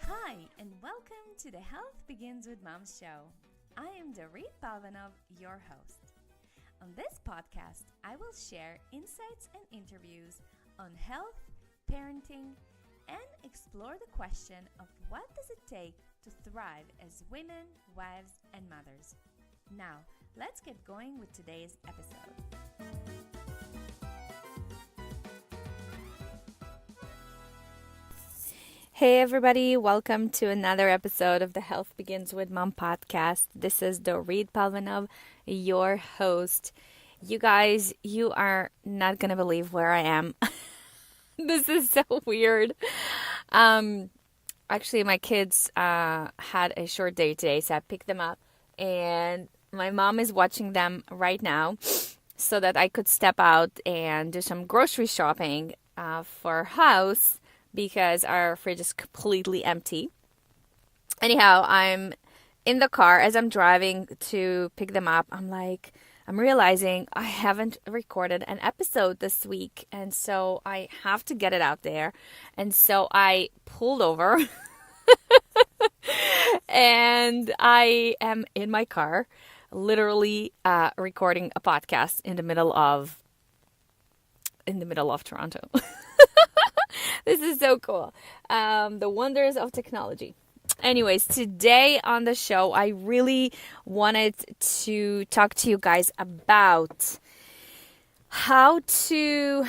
Hi, and welcome to the Health Begins with Mom show. I am Dorit Palvanov, your host. On this podcast, I will share insights and interviews on health, parenting, and explore the question of what does it take to thrive as women, wives, and mothers. Now, let's get going with today's episode. Hey everybody, welcome to another episode of the Health Begins with Mom podcast. This is Dorit Palvanov, your host. You guys, you are not going to believe where I am. This is so weird. Actually, my kids had a short day today, so I picked them up. And my mom is watching them right now so that I could step out and do some grocery shopping for our house, because our fridge is completely empty. Anyhow, I'm in the car as I'm driving to pick them up. I'm realizing I haven't recorded an episode this week, and so I have to get it out there. And so I pulled over and I am in my car, literally recording a podcast in the middle of Toronto. This is so cool. The wonders of technology. Anyways, today on the show, I really wanted to talk to you guys about how to,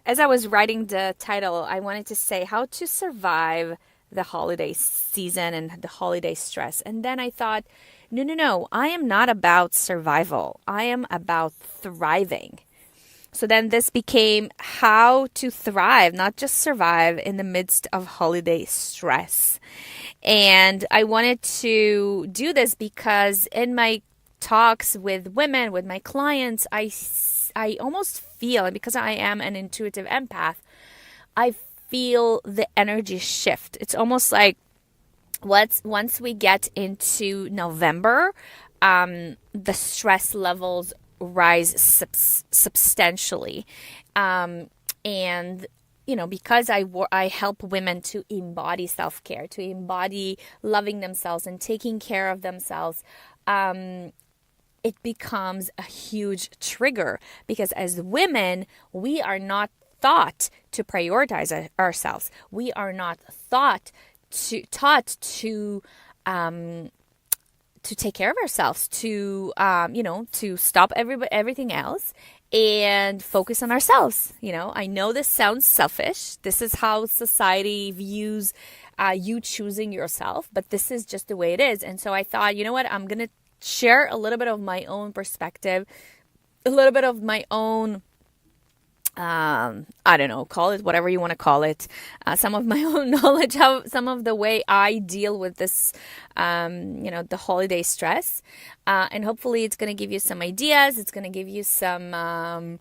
as I was writing the title, I wanted to say how to survive the holiday season and the holiday stress. And then I thought, no, I am not about survival. I am about thriving. So then this became how to thrive, not just survive in the midst of holiday stress. And I wanted to do this because in my talks with women, with my clients, I almost feel, and because I am an intuitive empath, I feel the energy shift. It's almost like once we get into November, the stress levels rise substantially. And, because I help women to embody self-care, to embody loving themselves and taking care of themselves, it becomes a huge trigger, because as women, we are not taught to prioritize ourselves. We are not taught to take care of ourselves, to stop everything else and focus on ourselves. I know this sounds selfish. This is how society views you choosing yourself, but this is just the way it is. And so I thought, you know what, I'm going to share a little bit of my own perspective, a little bit of my own call it whatever you want to call it, some of my own knowledge, some of the way I deal with this, the holiday stress, and hopefully it's going to give you some ideas. It's going to give you some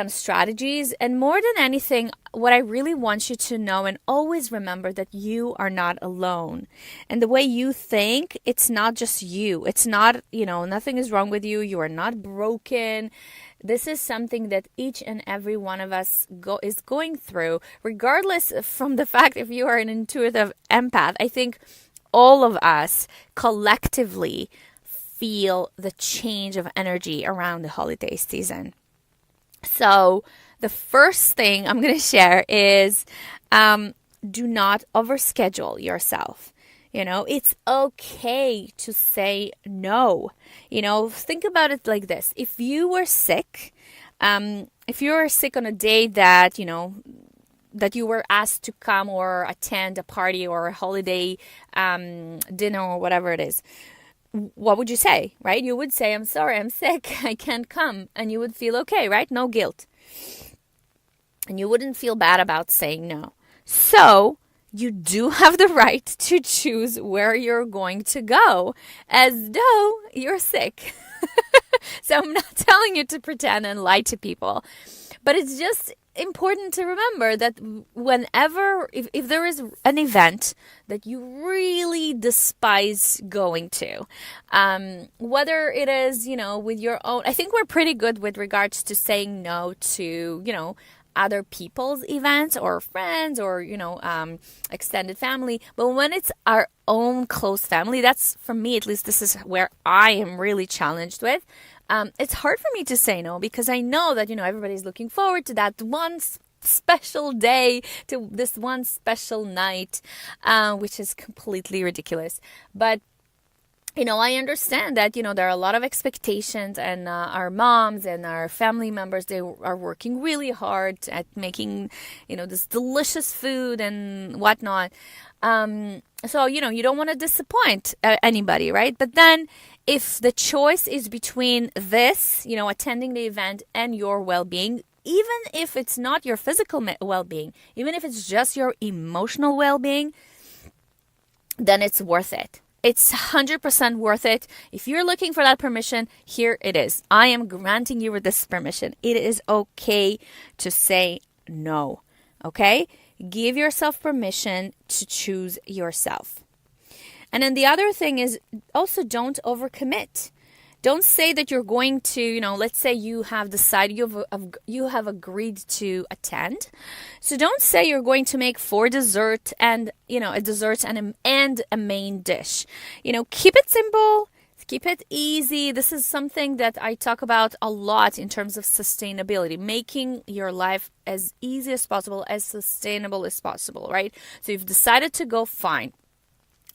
strategies, and more than anything, what I really want you to know and always remember, that you are not alone. And the way you think, it's not just you. It's not, nothing is wrong with you. You are not broken. This is something that each and every one of us is going through, regardless from the fact if you are an intuitive empath. I think all of us collectively feel the change of energy around the holiday season. So the first thing I'm going to share is do not overschedule yourself. It's okay to say no. Think about it like this. If you were sick, on a day that, that you were asked to come or attend a party or a holiday dinner or whatever it is, what would you say, right? You would say, I'm sorry, I'm sick, I can't come. And you would feel okay, right? No guilt. And you wouldn't feel bad about saying no. So you do have the right to choose where you're going to go, as though you're sick. So I'm not telling you to pretend and lie to people, but it's just important to remember that whenever, if there is an event that you really despise going to, whether it is, with your own, I think we're pretty good with regards to saying no to, other people's events or friends or, extended family. But when it's our own close family, that's, for me at least, this is where I am really challenged with. It's hard for me to say no because I know that, everybody's looking forward to that one special day, to this one special night, which is completely ridiculous. But I understand that, there are a lot of expectations, and our moms and our family members, they are working really hard at making, this delicious food and whatnot. So, you don't want to disappoint anybody, right? But then if the choice is between this, attending the event and your well-being, even if it's not your physical well-being, even if it's just your emotional well-being, then it's worth it. It's 100% worth it. If you're looking for that permission, here it is. I am granting you with this permission. It is okay to say no. Okay? Give yourself permission to choose yourself. And then the other thing is also don't overcommit. Don't say that you're going to, let's say you have decided, you have agreed to attend. So don't say you're going to make 4 dessert and, a dessert and a main dish. Keep it simple. Keep it easy. This is something that I talk about a lot in terms of sustainability, making your life as easy as possible, as sustainable as possible, right? So you've decided to go, fine.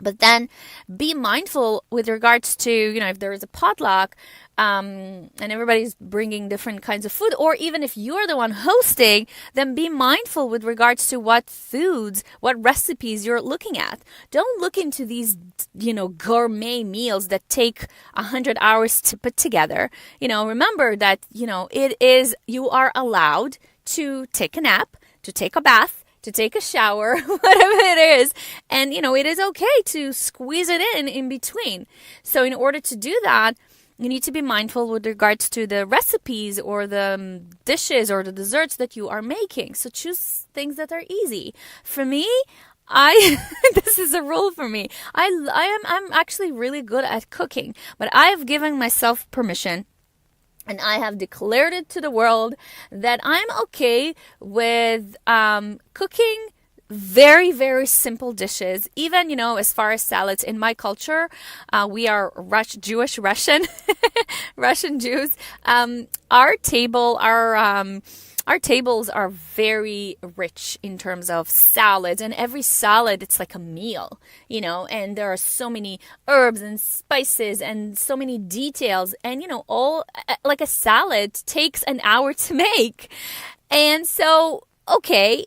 But then be mindful with regards to, if there is a potluck and everybody's bringing different kinds of food, or even if you're the one hosting, then be mindful with regards to what foods, what recipes you're looking at. Don't look into these, gourmet meals that take 100 hours to put together. Remember that, you are allowed to take a nap, to take a bath, to take a shower, whatever it is. And, it is okay to squeeze it in between. So in order to do that, you need to be mindful with regards to the recipes or the dishes or the desserts that you are making. So choose things that are easy. For me, this is a rule for me. I'm actually really good at cooking, but I have given myself permission, and I have declared it to the world that I'm okay with cooking very, very simple dishes. Even, as far as salads, in my culture, we are Jewish, Russian, Russian Jews. Our tables are very rich in terms of salads, and every salad, it's like a meal, and there are so many herbs and spices and so many details, and, all like a salad takes an hour to make. And so, okay,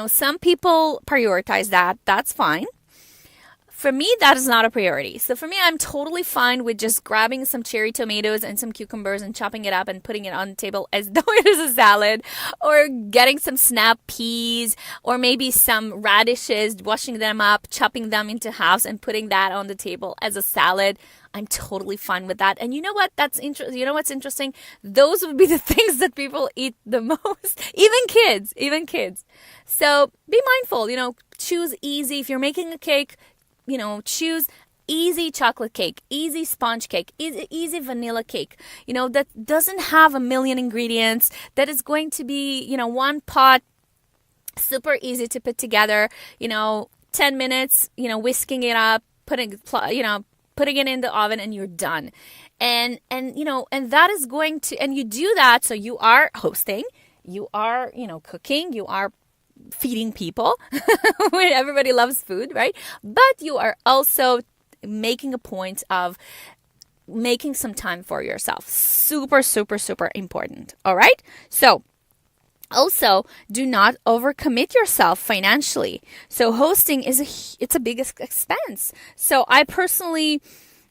some people prioritize that. That's fine. For me, that is not a priority. So for me, I'm totally fine with just grabbing some cherry tomatoes and some cucumbers and chopping it up and putting it on the table as though it is a salad, or getting some snap peas or maybe some radishes, washing them up, chopping them into halves and putting that on the table as a salad. I'm totally fine with that. And you know what? That's interesting. You know what's interesting? Those would be the things that people eat the most. Even kids. So be mindful, choose easy. If you're making a cake, choose easy chocolate cake, easy sponge cake, easy vanilla cake, that doesn't have a million ingredients, that is going to be, one pot, super easy to put together, 10 minutes, whisking it up, putting it in the oven, and you're done. And that is going to, and you do that. So you are hosting, you are, cooking, you are feeding people. Everybody loves food, right? But you are also making a point of making some time for yourself. Super, super, super important. All right. So also, do not overcommit yourself financially. So hosting it's a big expense. So I personally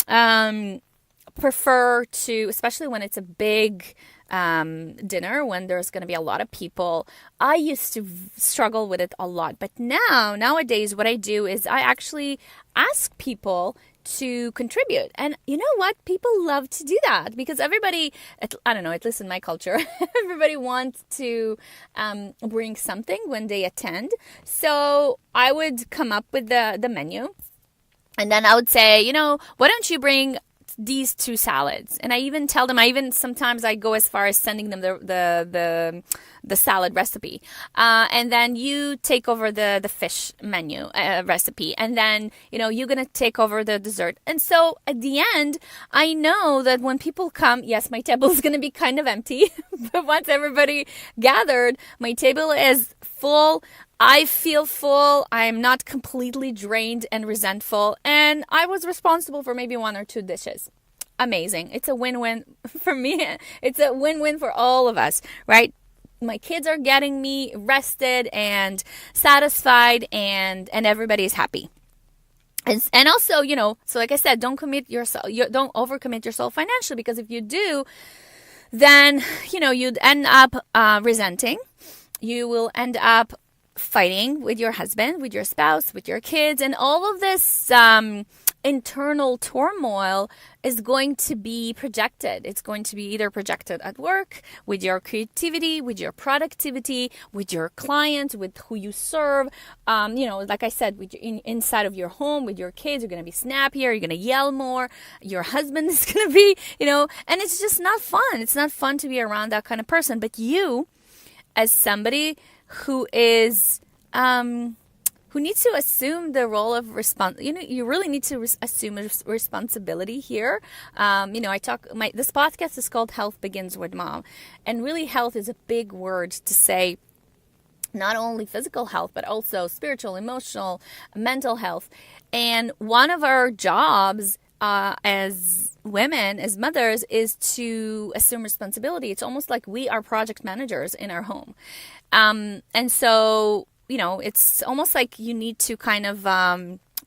prefer to, especially when it's a big dinner, when there's going to be a lot of people. I used to struggle with it a lot, but nowadays what I do is I actually ask people to contribute. And you know what? People love to do that because everybody, I don't know, at least in my culture, everybody wants to bring something when they attend. So I would come up with the menu, and then I would say, why don't you bring these two salads. And I even tell them, sometimes I go as far as sending them the salad recipe. And then you take over the fish menu recipe. And then, you're going to take over the dessert. And so at the end, I know that when people come, yes, my table is going to be kind of empty. But once everybody gathered, my table is full. I feel full. I'm not completely drained and resentful. And I was responsible for maybe one or two dishes. Amazing. It's a win-win for me. It's a win-win for all of us, right? My kids are getting me rested and satisfied, and everybody is happy. And also, so like I said, don't overcommit yourself financially, because if you do, then, you'd end up resenting. You will end up fighting with your husband, with your spouse, with your kids, and all of this internal turmoil is going to be projected. It's going to be either projected at work, with your creativity, with your productivity, with your clients, with who you serve. Like I said, inside of your home, with your kids, you're going to be snappier, you're going to yell more, your husband is going to be, and it's just not fun. It's not fun to be around that kind of person. But you, as somebody who is who needs to assume the role of you really need to assume responsibility here. This podcast is called Health Begins with Mom, and really health is a big word to say. Not only physical health, but also spiritual, emotional, mental health. And one of our jobs as women, as mothers, is to assume responsibility. It's almost like we are project managers in our home. And so, it's almost like you need to kind of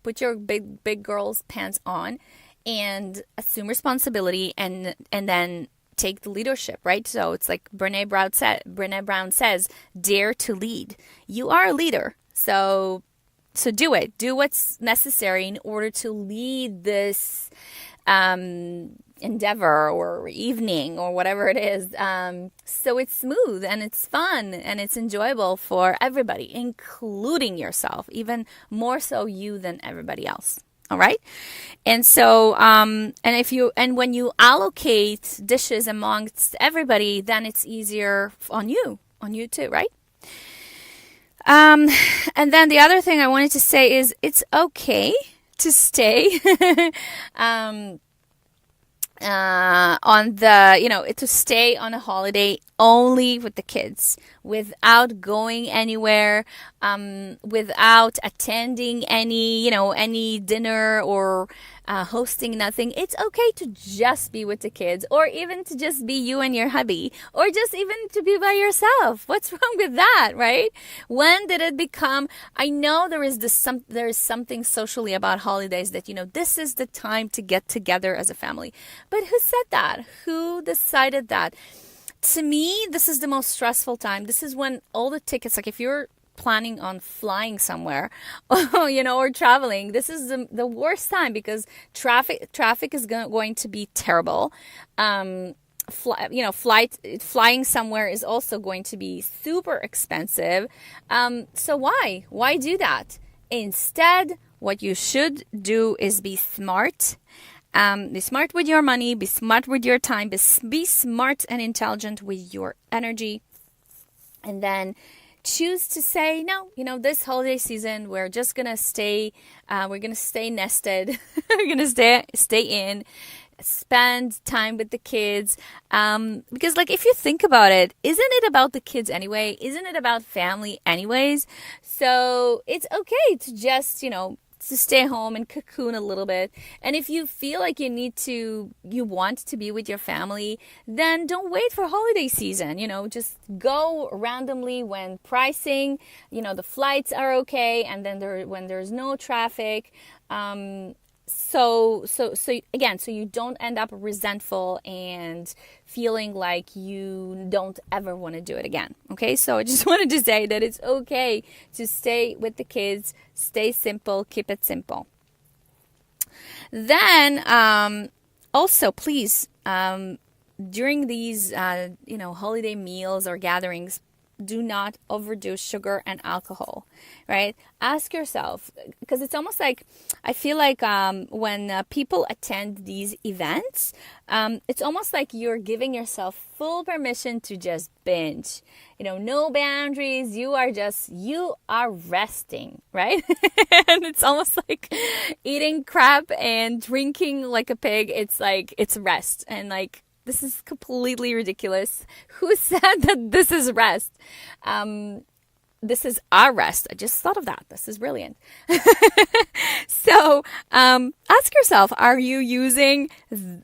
put your big girl's pants on and assume responsibility, and then take the leadership, right? So it's like Brené Brown says, dare to lead. You are a leader. So do it. Do what's necessary in order to lead this endeavor or evening or whatever it is. So it's smooth and it's fun and it's enjoyable for everybody, including yourself, even more so you than everybody else. All right. And so, and when you allocate dishes amongst everybody, then it's easier on you too, right? And then the other thing I wanted to say is it's okay to stay, to stay on a holiday only with the kids, without going anywhere, without attending any dinner or hosting nothing. It's okay to just be with the kids, or even to just be you and your hubby, or just even to be by yourself. What's wrong with that, right? When did it become? I know there is something socially about holidays that this is the time to get together as a family. But who said that? Who decided that? To me, this is the most stressful time. This is when all the tickets, like if you're planning on flying somewhere, or traveling, this is the worst time, because traffic is going to be terrible. Flying somewhere is also going to be super expensive. So why do that? Instead, what you should do is be smart. Be smart with your money, be smart with your time, be smart and intelligent with your energy. And then choose to say, no, this holiday season, we're just going to stay, we're going to stay nested. We're going to stay in, spend time with the kids. Because if you think about it, isn't it about the kids anyway? Isn't it about family anyways? So it's okay to just, to stay home and cocoon a little bit. And if you feel like you want to be with your family, then don't wait for holiday season. Just go randomly when pricing, the flights are okay, and then when there's no traffic. So you don't end up resentful and feeling like you don't ever want to do it again. Okay, so I just wanted to say that it's okay to stay with the kids, stay simple, keep it simple. Then, also please, during these, holiday meals or gatherings, do not overdo sugar and alcohol, right? Ask yourself, because it's almost like, I feel like when people attend these events, it's almost like you're giving yourself full permission to just binge. No boundaries. You are resting, right? And it's almost like eating crap and drinking like a pig. It's like, it's rest. And like, this is completely ridiculous. Who said that this is rest? This is our rest. I just thought of that. This is brilliant. So ask yourself, are you using,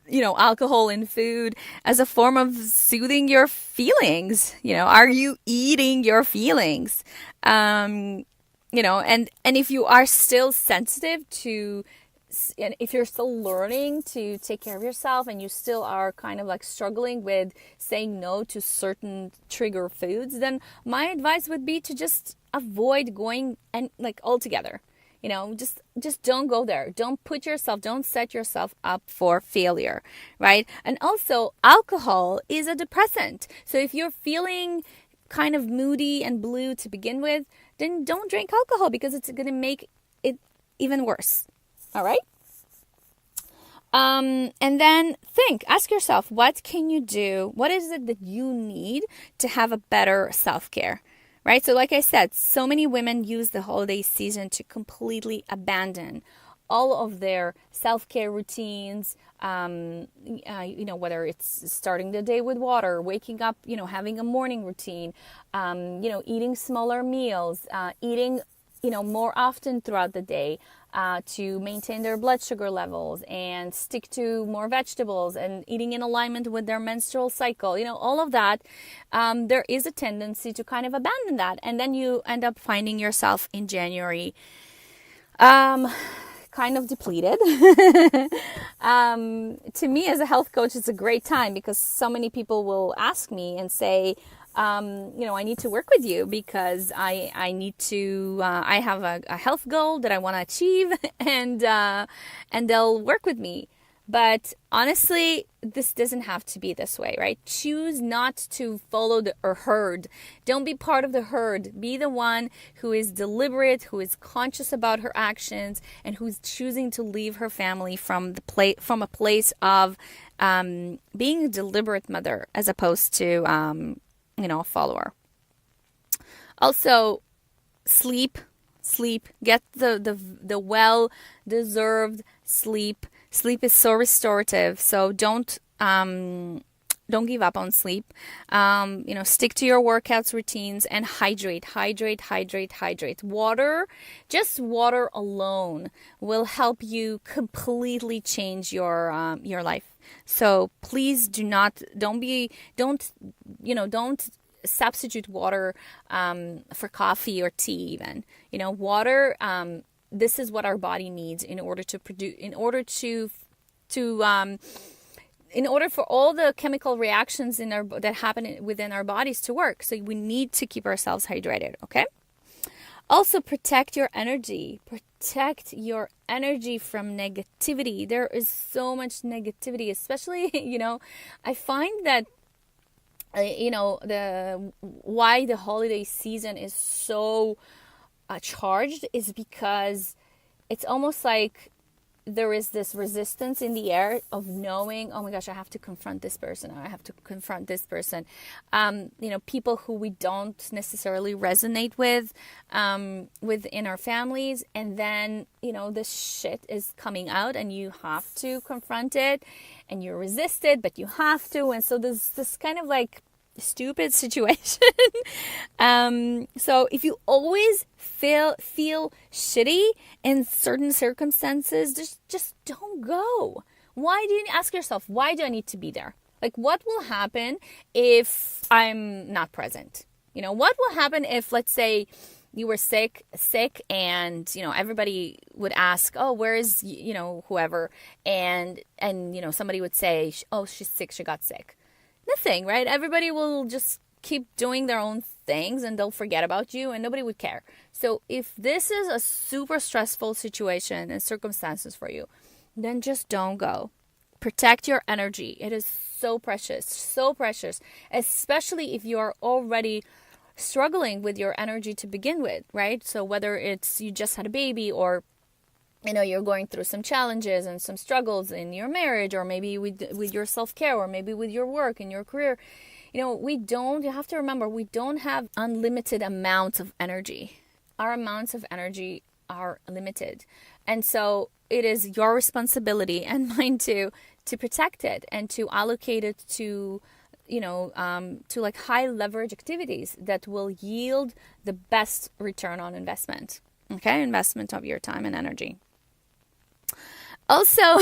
alcohol in food as a form of soothing your feelings? Are you eating your feelings? And if you are still sensitive to, and if you're still learning to take care of yourself and you still are kind of like struggling with saying no to certain trigger foods, then my advice would be to just avoid going and like altogether. Just don't go there. Don't set yourself up for failure, right? And also, alcohol is a depressant. So if you're feeling kind of moody and blue to begin with, then don't drink alcohol, because it's going to make it even worse. All right. And then ask yourself, what can you do? What is it that you need to have a better self-care, right? So like I said, so many women use the holiday season to completely abandon all of their self-care routines, whether it's starting the day with water, waking up, having a morning routine, eating smaller meals, eating, more often throughout the day, to maintain their blood sugar levels and stick to more vegetables and eating in alignment with their menstrual cycle. All of that, there is a tendency to kind of abandon that. And then you end up finding yourself in January kind of depleted. To me, as a health coach, it's a great time, because so many people will ask me and say, I need to work with you because I need to, I have a health goal that I want to achieve, and they'll work with me. But honestly, this doesn't have to be this way, right? Choose not to follow the herd. Don't be part of the herd. Be the one who is deliberate, who is conscious about her actions, and who's choosing to leave her family from a place of being a deliberate mother, as opposed to a follower. Also, sleep. Get the well-deserved sleep. Sleep is so restorative, so don't give up on sleep. Stick to your workouts routines and hydrate. Just water alone will help you completely change your life. So please don't substitute water for coffee or tea even. Water, this is what our body needs in order for all the chemical reactions that happen within our bodies to work. So we need to keep ourselves hydrated, okay? Also, protect your energy. Protect your energy from negativity. There is so much negativity, especially, I find that why the holiday season is so charged is because it's almost like there is this resistance in the air of knowing, oh my gosh, I have to confront this person, or I have to confront this person. People who we don't necessarily resonate with within our families, and then this shit is coming out and you have to confront it, and you're resisted, but you have to, and so there's this kind of like stupid situation. So if you always feel shitty in certain circumstances, just don't go. Why do you ask yourself, why do I need to be there? Like, what will happen if I'm not present? What will happen if, let's say, you were sick and everybody would ask, oh, where is whoever, and somebody would say, oh, she's sick, she got sick. Nothing, right? Everybody will just keep doing their own things and they'll forget about you and nobody would care. So if this is a super stressful situation and circumstances for you, then just don't go. Protect your energy. It is so precious, especially if you are already struggling with your energy to begin with, right? So whether it's you just had a baby, or you're going through some challenges and some struggles in your marriage, or maybe with your self-care, or maybe with your work and your career, you have to remember, we don't have unlimited amounts of energy. Our amounts of energy are limited. And so it is your responsibility and mine to protect it and to allocate it to like high leverage activities that will yield the best return on investment. Okay, investment of your time and energy. Also,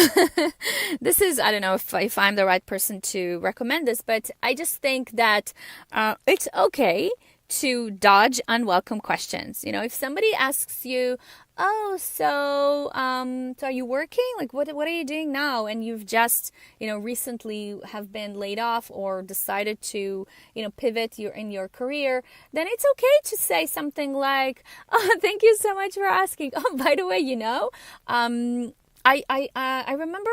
this is, I don't know if I'm the right person to recommend this, but I just think that it's okay to dodge unwelcome questions. If somebody asks you, oh, so are you working? Like, what are you doing now? And you've just, recently have been laid off or decided to, pivot in your career, then it's okay to say something like, oh, thank you so much for asking. Oh, by the way, I remember,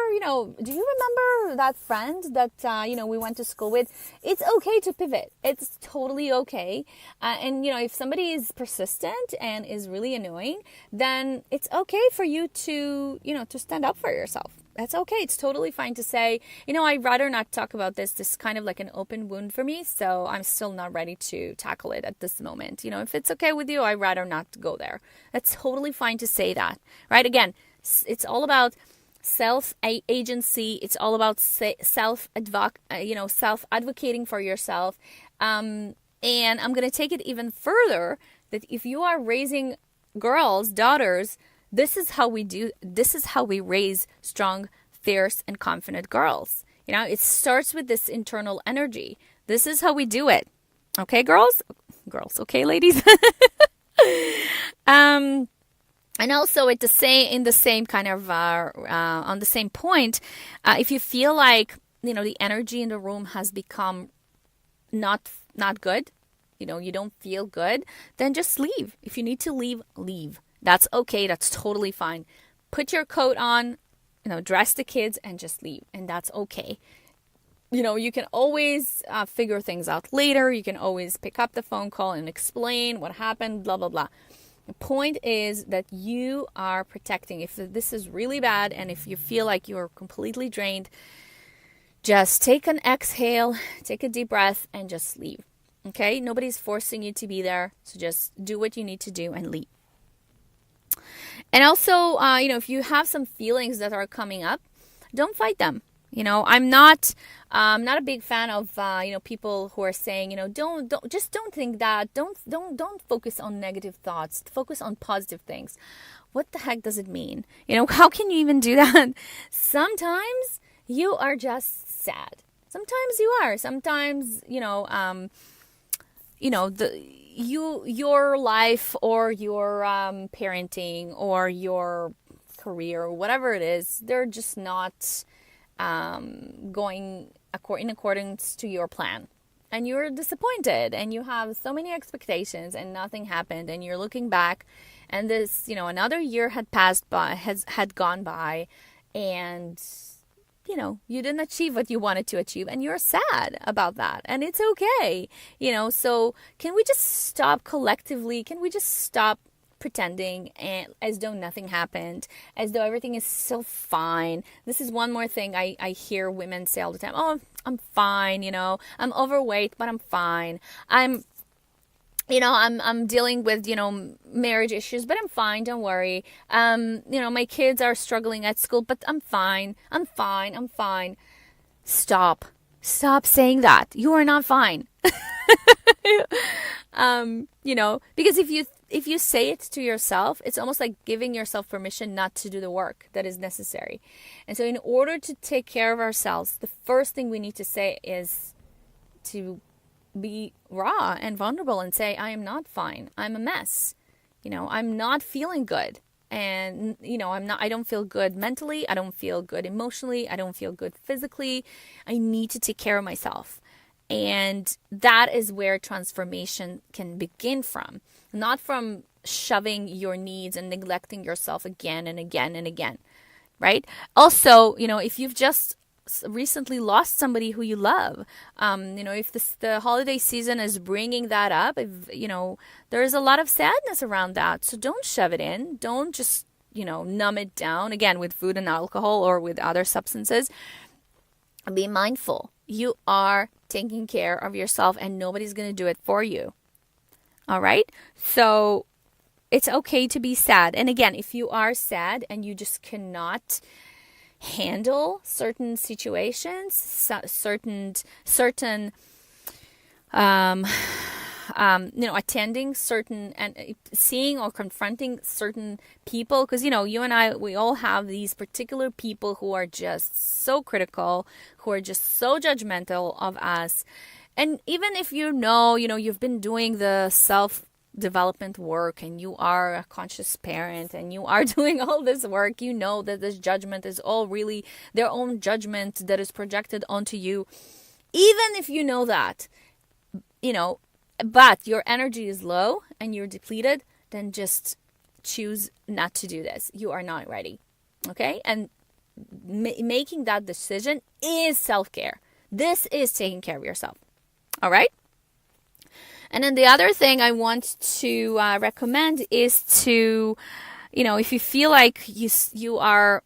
do you remember that friend that, we went to school with? It's okay to pivot. It's totally okay. And, if somebody is persistent and is really annoying, then it's okay for you to, to stand up for yourself. That's okay. It's totally fine to say, I'd rather not talk about this. This is kind of like an open wound for me. So I'm still not ready to tackle it at this moment. If it's okay with you, I'd rather not go there. That's totally fine to say that, right? Again, it's all about self-agency. It's all about self-advocating for yourself. And I'm going to take it even further, that if you are raising girls, daughters, this is how we raise strong, fierce, and confident girls. It starts with this internal energy. This is how we do it. Okay, girls? Okay, ladies? And also on the same point, if you feel like, the energy in the room has become not good, you don't feel good, then just leave. If you need to leave, leave. That's okay. That's totally fine. Put your coat on, dress the kids and just leave. And that's okay. You can always figure things out later. You can always pick up the phone call and explain what happened, blah, blah, blah. The point is that you are protecting. If this is really bad and if you feel like you're completely drained, just take an exhale, take a deep breath, and just leave. Okay? Nobody's forcing you to be there. So just do what you need to do and leave. And also, if you have some feelings that are coming up, don't fight them. I'm not a big fan of people who are saying, don't think that, don't focus on negative thoughts, focus on positive things. What the heck does it mean? How can you even do that? Sometimes you are just sad. Sometimes you are. Sometimes your life or your parenting or your career or whatever it is, they're just not going in accordance to your plan, and you're disappointed and you have so many expectations and nothing happened, and you're looking back and this another year had gone by, and you didn't achieve what you wanted to achieve, and you're sad about that, and it's okay. So can we just stop collectively? Can we just stop pretending and as though nothing happened, as though everything is so fine? This is one more thing I hear women say all the time. Oh, I'm fine, I'm overweight, but I'm fine. I'm dealing with, marriage issues, but I'm fine. Don't worry. My kids are struggling at school, but I'm fine. I'm fine. Stop saying that. You are not fine. Because if you say it to yourself, it's almost like giving yourself permission not to do the work that is necessary. And so in order to take care of ourselves, the first thing we need to say is to be raw and vulnerable and say, I am not fine. I'm a mess. I'm not feeling good. And, I don't feel good mentally. I don't feel good emotionally. I don't feel good physically. I need to take care of myself. And that is where transformation can begin from, not from shoving your needs and neglecting yourself again and again and again, right? Also, if you've just recently lost somebody who you love. If the holiday season is bringing that up, if, there's a lot of sadness around that. So don't shove it in. Don't just, numb it down, again, with food and alcohol or with other substances. Be mindful. You are taking care of yourself and nobody's going to do it for you. All right? So it's okay to be sad. And again, if you are sad and you just cannot handle certain situations, certain attending certain and seeing or confronting certain people, because you and I, we all have these particular people who are just so critical, who are just so judgmental of us. And even if you've been doing the self development work and you are a conscious parent and you are doing all this work, you know that this judgment is all really their own judgment that is projected onto you. Even if you know that, but your energy is low and you're depleted, then just choose not to do this. You are not ready. Okay? And making that decision is self-care. This is taking care of yourself. All right? And then the other thing I want to recommend is to, if you feel like you are,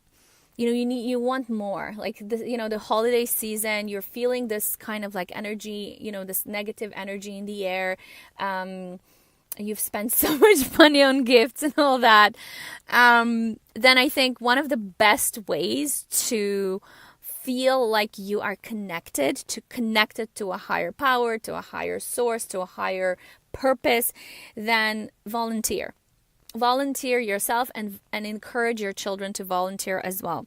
you want more, like the holiday season, you're feeling this kind of like energy, this negative energy in the air. You've spent so much money on gifts and all that. Then I think one of the best ways to feel like you are connected to a higher power, to a higher source, to a higher purpose, then volunteer. Volunteer yourself and encourage your children to volunteer as well.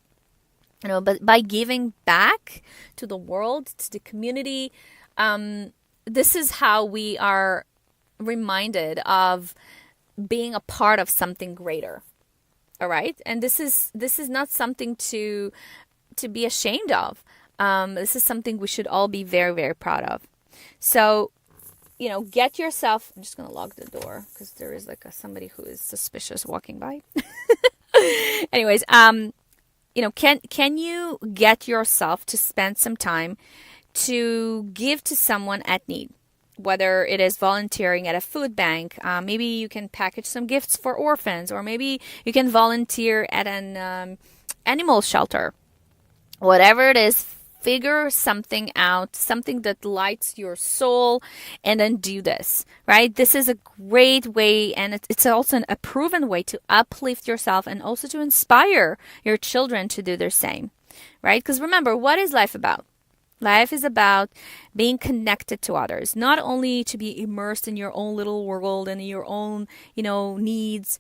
But by giving back to the world, to the community, this is how we are reminded of being a part of something greater. All right? And this is not something to be ashamed of. This is something we should all be very, very proud of. So, get yourself. I'm just going to lock the door because there is somebody who is suspicious walking by. Anyways, can you get yourself to spend some time to give to someone at need? Whether it is volunteering at a food bank, maybe you can package some gifts for orphans, or maybe you can volunteer at an animal shelter. Whatever it is, figure something out, something that lights your soul, and then do this, right? This is a great way, and it's also a proven way to uplift yourself and also to inspire your children to do the same, right? Because remember, what is life about? Life is about being connected to others, not only to be immersed in your own little world and your own, needs.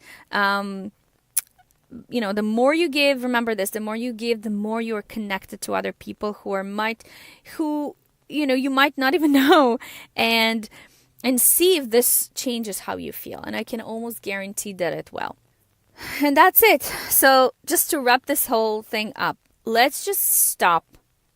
The more you give, remember this, the more you give, the more you are connected to other people who you might not even know, and see if this changes how you feel. And I can almost guarantee that it will. And that's it. So just to wrap this whole thing up, let's just stop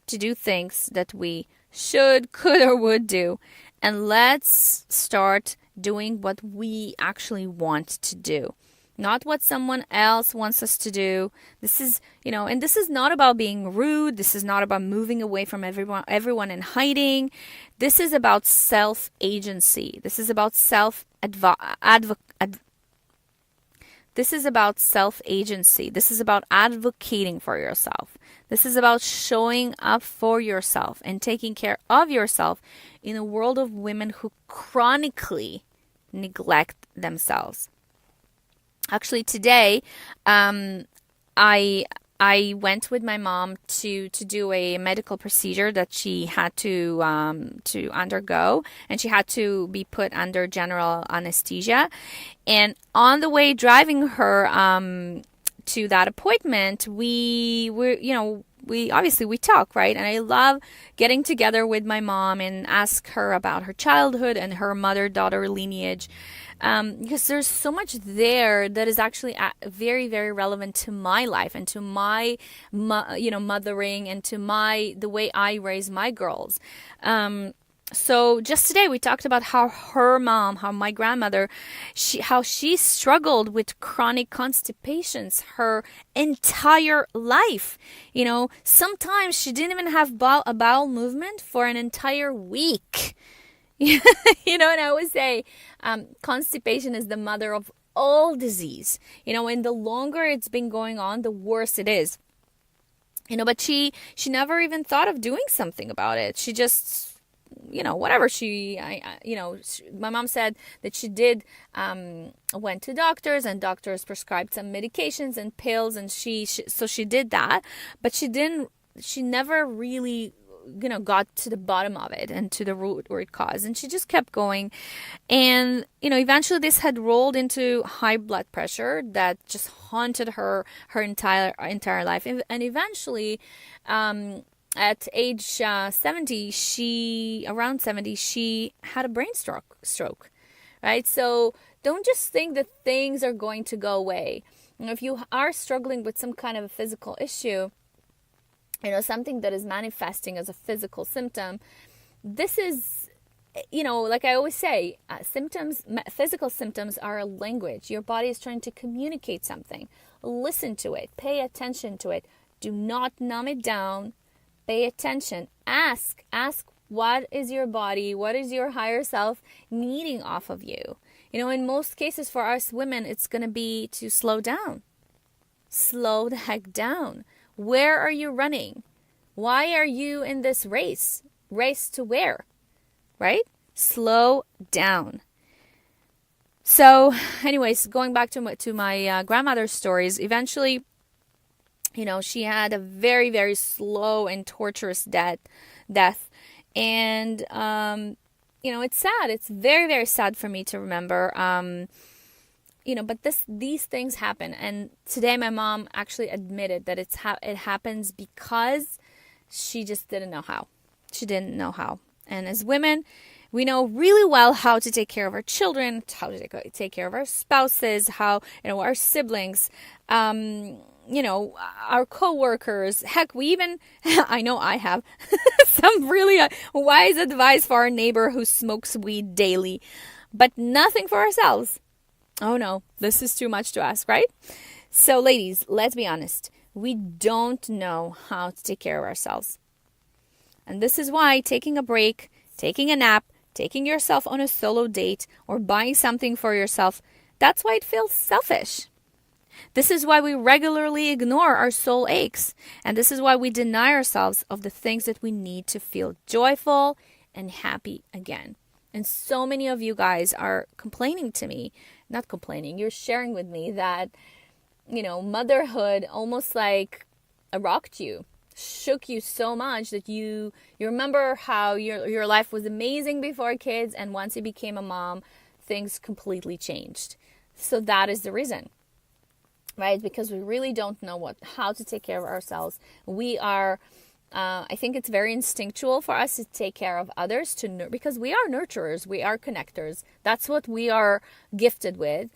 to do things that we should, could, or would do. And let's start doing what we actually want to do. Not what someone else wants us to do. This is, and this is not about being rude. This is not about moving away from everyone and hiding. This is about self-agency. This is about This is about self-agency. This is about advocating for yourself. This is about showing up for yourself and taking care of yourself in a world of women who chronically neglect themselves. Actually, today, I went with my mom to do a medical procedure that she had to undergo, and she had to be put under general anesthesia. And on the way driving her to that appointment, we talk, right? And I love getting together with my mom and ask her about her childhood and her mother-daughter lineage. Because there's so much there that is actually very, very relevant to my life and to my, mothering and to the way I raise my girls. So just today we talked about how her mom, how my grandmother, how she struggled with chronic constipations her entire life. Sometimes she didn't even have a bowel movement for an entire week. And I always say constipation is the mother of all disease. And the longer it's been going on, the worse it is. But she never even thought of doing something about it. She just whatever my mom said that she did went to doctors, and doctors prescribed some medications and pills, and so she did that, but she never really got to the bottom of it and to the root cause, and she just kept going. And eventually this had rolled into high blood pressure that just haunted her entire life. And eventually at age 70, around 70, she had a brain stroke, right? So don't just think that things are going to go away. If you are struggling with some kind of a physical issue, something that is manifesting as a physical symptom, this is, like I always say, physical symptoms are a language. Your body is trying to communicate something. Listen to it. Pay attention to it. Do not numb it down. Pay attention. Ask what is your body, what is your higher self needing off of you? In most cases for us women, it's going to be to slow down. Slow the heck down. Where are you running? Why are you in this race? Race to where? Right? Slow down. So, anyways, going back to my grandmother's stories, eventually, she had a very, very slow and torturous death. And, it's sad. It's very, very sad for me to remember. But these things happen. And today my mom actually admitted that it happens because she just didn't know how. She didn't know how. And as women, we know really well how to take care of our children, how to take care of our spouses, how, our siblings, our coworkers. Heck, we even, I know I have some really wise advice for our neighbor who smokes weed daily, but nothing for ourselves. Oh no, this is too much to ask, right? So ladies, let's be honest. We don't know how to take care of ourselves. And this is why taking a break, taking a nap, taking yourself on a solo date, or buying something for yourself, that's why it feels selfish. This is why we regularly ignore our soul aches. And this is why we deny ourselves of the things that we need to feel joyful and happy again. And so many of you guys are complaining to me, not complaining, you're sharing with me that, motherhood almost like rocked you, shook you so much that you remember how your life was amazing before kids, and once you became a mom, things completely changed. So that is the reason, right? Because we really don't know how to take care of ourselves. We are, I think it's very instinctual for us to take care of others, because we are nurturers, we are connectors. That's what we are gifted with.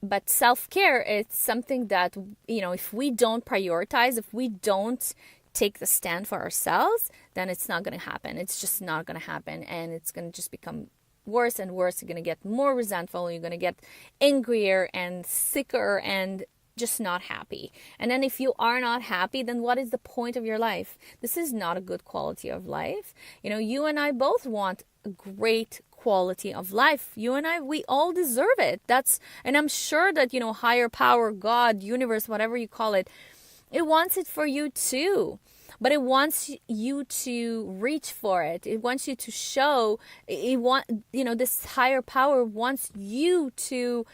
But self-care, it's something that, if we don't prioritize, if we don't take the stand for ourselves, then it's not going to happen. It's just not going to happen. And it's going to just become worse and worse. You're going to get more resentful. You're going to get angrier and sicker and just not happy. And then if you are not happy, then what is the point of your life? This is not a good quality of life. You and I both want a great quality of life. You and I, we all deserve it. And I'm sure that, higher power, God, universe, whatever you call it, it wants it for you too. But it wants you to reach for it. It wants you to show. This higher power wants you to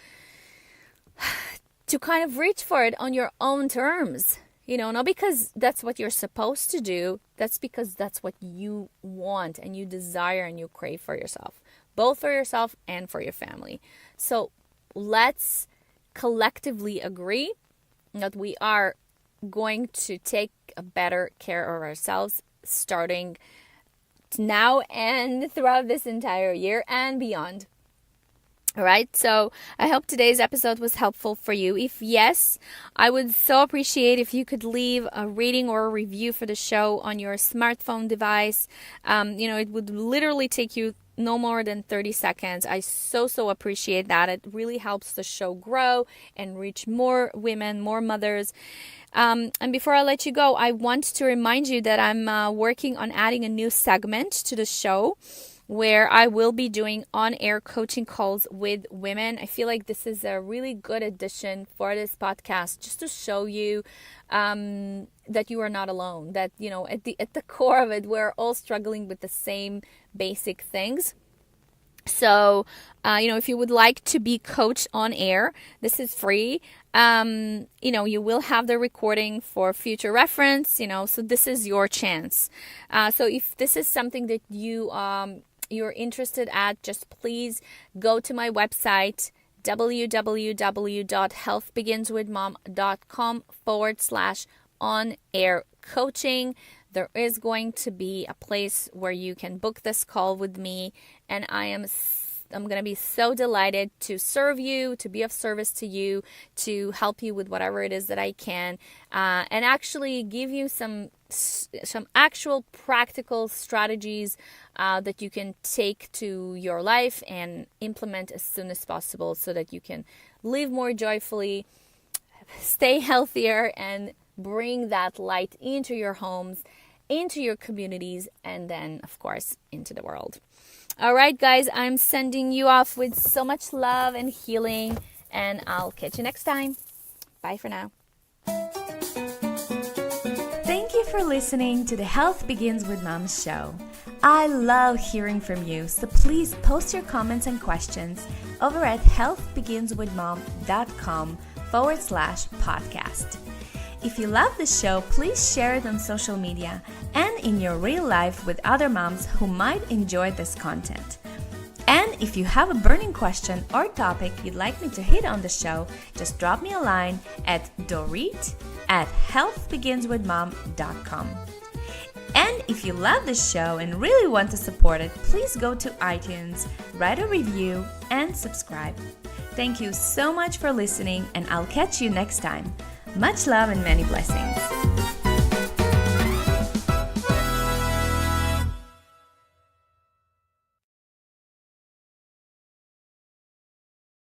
kind of reach for it on your own terms. Not because that's what you're supposed to do. That's because that's what you want and you desire and you crave for yourself. Both for yourself and for your family. So let's collectively agree that we are going to take a better care of ourselves starting now and throughout this entire year and beyond. All right, so I hope today's episode was helpful for you. If yes, I would so appreciate if you could leave a rating or a review for the show on your smartphone device. It would literally take you no more than 30 seconds. I so appreciate that. It really helps the show grow and reach more women, more mothers. And before I let you go, I want to remind you that I'm working on adding a new segment to the show, where I will be doing on-air coaching calls with women. I feel like this is a really good addition for this podcast, just to show you that you are not alone, that, at the core of it, we're all struggling with the same basic things. So, if you would like to be coached on air, this is free. You will have the recording for future reference, so this is your chance. So if this is something that you're interested at, just please go to my website, www.healthbeginswithmom.com/on-air coaching. There is going to be a place where you can book this call with me, and I'm going to be so delighted to serve you, to be of service to you, to help you with whatever it is that I can, and actually give you some actual practical strategies that you can take to your life and implement as soon as possible, so that you can live more joyfully, stay healthier, and bring that light into your homes, into your communities, and then, of course, into the world. All right, guys, I'm sending you off with so much love and healing, and I'll catch you next time. Bye for now. Thank you for listening to the Health Begins with Mom show. I love hearing from you, so please post your comments and questions over at healthbeginswithmom.com/podcast. If you love the show, please share it on social media and in your real life with other moms who might enjoy this content. And if you have a burning question or topic you'd like me to hit on the show, just drop me a line at dorit@healthbeginswithmom.com. And if you love the show and really want to support it, please go to iTunes, write a review, and subscribe. Thank you so much for listening, and I'll catch you next time. Much love and many blessings.